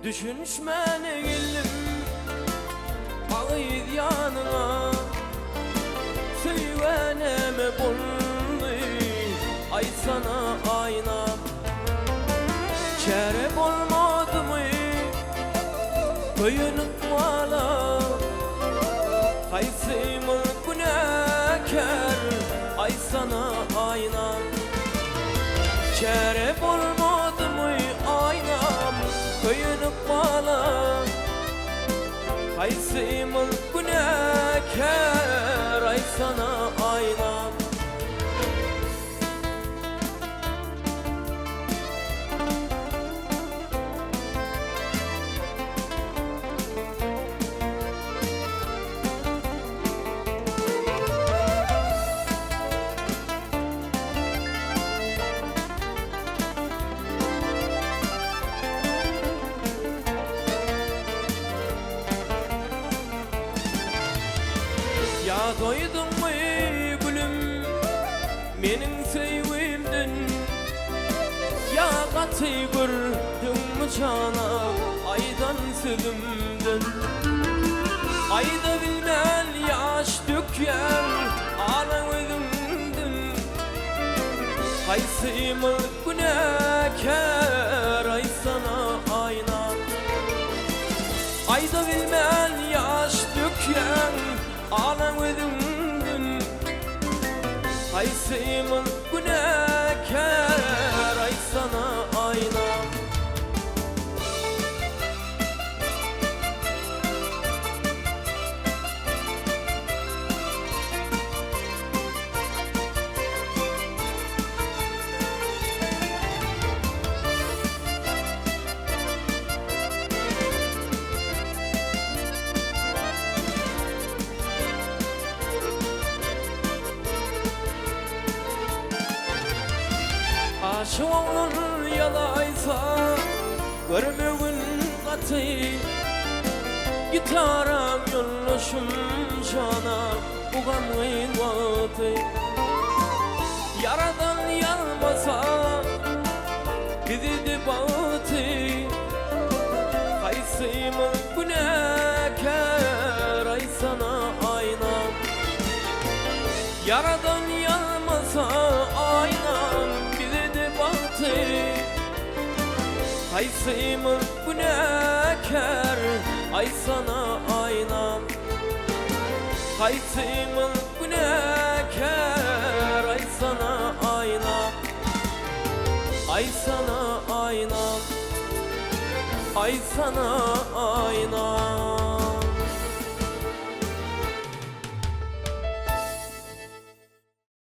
Düşünüşmene geldim ağıydı yanına, söyleneme buldu ay sana ayna. Çare olmadı mı köyünük vala, haysımı günahkar ay sana ayna. Çare olmadı mı aynam köyünük vala, haysımı günahkar ay sana ayna. Ya doydun mu gülüm menin sevimden, ya katı gördün mü cana aydan sözümden. Ayda bilmem yaş döker ağlan özümden, haysımı günahkar ay sana ayna. Ayda bilmem yaş döker ağlan özümden, haysımı günahkar ay sana ayna. Aşığın yalaysa görmüğün katı, gitaram yollaşım cana uğanmayın vatı. Yaradan yanmasa bizi de batı, haysımı günahkar ay sana ayna. Yaradan yanmasa aynam bizi de batı, haysımı günahkar ay sana ayna. Haysımı günahkar ay sana ayna. Ay sana ayna, ay sana ayna.